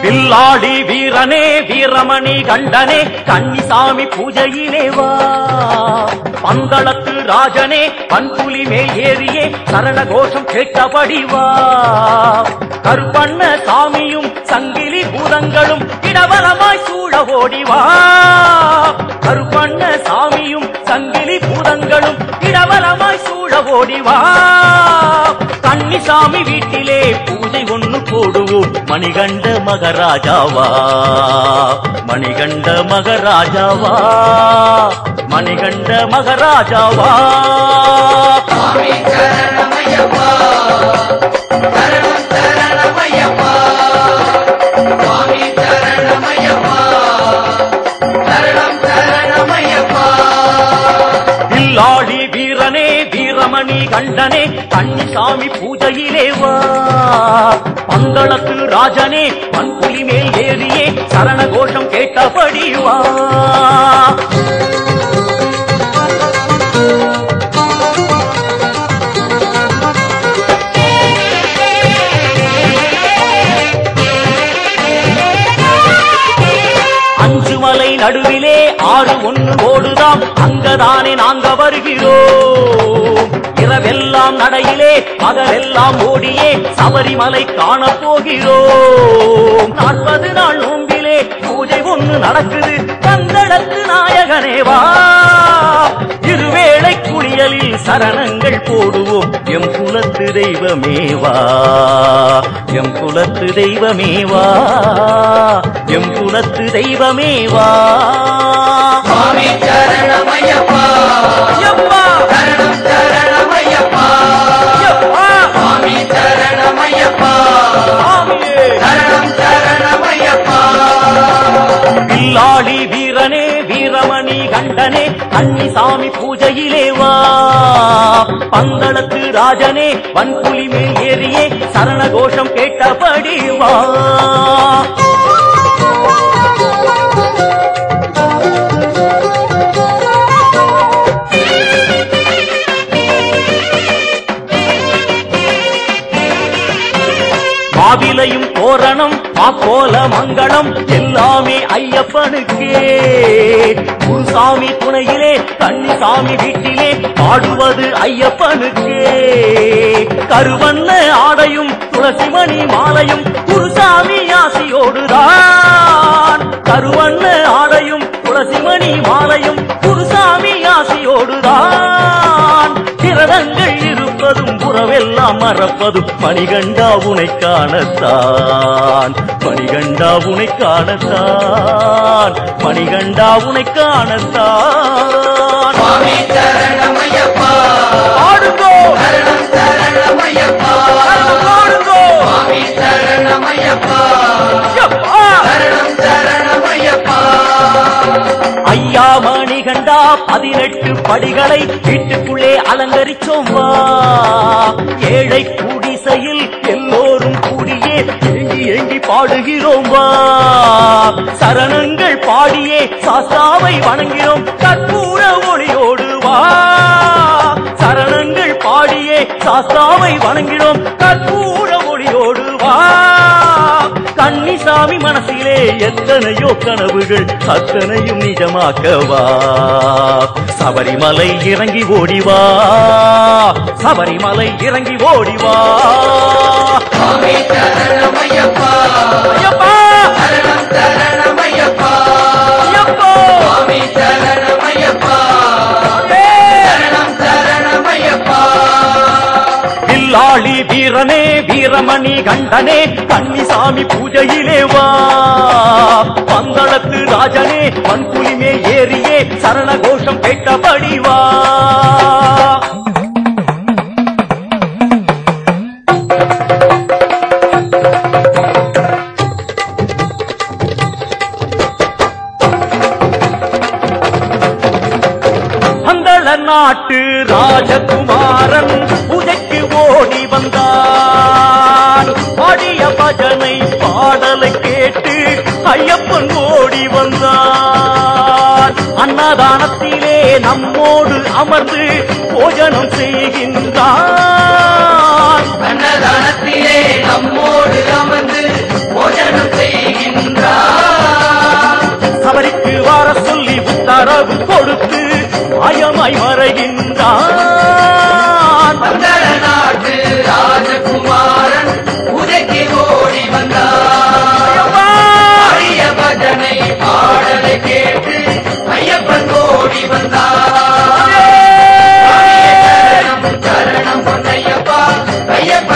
வில்லாடி வீரனே வீரமணி கண்டனே கன்னிசாமி பூஜையிலே வா. பந்தளத்து ராஜனே பன்புலி மேல் ஏறியே சரண கோஷம் கேட்டபடி வா. கருப்பண்ண சாமியும் சங்கிலி பூதங்களும் இடவலமாய் சூழ ஓடிவா. கருப்பண்ண சாமியும் சங்கிலி பூதங்களும் இடவலமாய் சூழ ஓடிவா. கன்னிசாமி வீட்டிலே பூஜை ஒன்று போடுவோம் மணிகண்ட மகராஜாவா. மணிகண்ட மகராஜாவா. மணிகண்ட மகராஜாவா. வில்லாடி வீரனே வீரமணி கண்டனே கன்னிசாமி பூஜையிலே வா. பந்தளத்து ராஜனே பன்புலி மேல் ஏறியே சரண கோஷம் கேட்டபடி வா. அஞ்சுமலை நடுவிலே ஆறு ஒன்று ஓடுதாம் அங்கதானே நாங்க வருகிறோம். இரவெல்லாம் நடையிலே பகலெல்லாம் ஓடியே சபரிமலை காண போகிறோம். 40 நாள் நோம்பிலே பூஜை ஒன்று நடக்குது பந்தளத்து நாயகனேவா. இருவேளை குளியலில் சரணங்கள் போடுவோம் எம் குலத்து தெய்வமேவா. எம் குலத்து தெய்வமேவா. எம் குலத்து தெய்வமேவா. சுவாமி சரணமய்யப்பா. சரணம் சரணமய்யப்பா. சுவாமி சரணமய்யப்பா. சரணம் சரணமய்யப்பா. வில்லாடி வீரனே வீரமணி கண்டனே கன்னிசாமி பூஜையிலே வா. பந்தளத்து ராஜனே வன்புலி மேல் ஏறியே சரண கோஷம் கேட்டபடி வா. மாவிலையும் தோரணம் மாக்கோல மங்களம் எல்லாமே ஐயப்பனுக்கே. குருசாமி துணையிலே கன்னிசாமி வீட்டிலே பாடுவது ஐயப்பனுக்கே. கருவண்ண ஆடையும் துளசிமணி மாலையும் குருசாமி ஆசியோடுதான். கருவண்ண ஆடையும் துளசிமணி மாலையும் குருசாமி ஆசியோடுதான். கிரதங்கள் இருப்பதும் புறவெல்லாம் மறப்பதும் மணிகண்டா உனை காணத்தான். மணிகண்டா உனை காணத்தான். மணிகண்டா உனை காணத்தான். சுவாமி சரணமய்யப்பா. பாடுங்கோ சரணம் சரணமய்யப்பா. பாடுங்கோ சுவாமி சரணமய்யப்பா. சரணம் சரணமய்யப்பா. ஐயா மணிகண்டா 18 படிகளை வீட்டுக்குள்ளே அலங்கரிச்சோம் வா. ஏழை குடிசையில் எல்லோரும் கூடியே ஏங்கி ஏங்கி பாடுகிறோம் வா. சரணங்கள் பாடியே சாஸ்தாவை வணங்கினோம் கற்பூர ஒளியோடு வா. சரணங்கள் பாடியே சாஸ்தாவை வணங்கினோம் கற்பூர ஒளியோடு வா. கன்னிசாமி மனசிலே எத்தனையோ கனவுகள் அத்தனையும் நிஜமாக்கவா. சபரிமலை இறங்கி ஓடிவா. சபரிமலை இறங்கி ஓடிவா. சுவாமி சரணமய்யப்பா. ஐயப்பா சரணம் சரணமய்யப்பா. ஐயப்பா சுவாமி சரணமய்யப்பா. சரணம் சரணமய்யப்பா. வில்லாளி வீரனே வீரமணி கண்டனே கன்னிசாமி பூஜையிலே வா. பந்தளத்து ராஜனே பன்புலி மேல் ஏறியே சரண கோஷம் கேட்டபடி வா. பந்தள நாட்டு ராஜகுமாரன் பூஜைக்கு ஓடி வந்த அன்னதானத்திலே நம்மோடு அமர்ந்து போஜனம் செய்கின்றான். அன்னதானத்திலே நம்மோடு அமர்ந்து போஜனம் செய்கின்றார். சபரிக்கு வர சொல்லி உத்தரவு கொடுத்து மாயமாய் மறைகின்றான். மங்கள நாட்டு ராஜகுமாரன் உதைக்கு ஓடி வந்தார். அரிய பஜனை பாடலை கேட்டு ஐயப்பன் ஓடி வந்தார். சரணம் சரணம் பொன்னையப்பா ஐயப்ப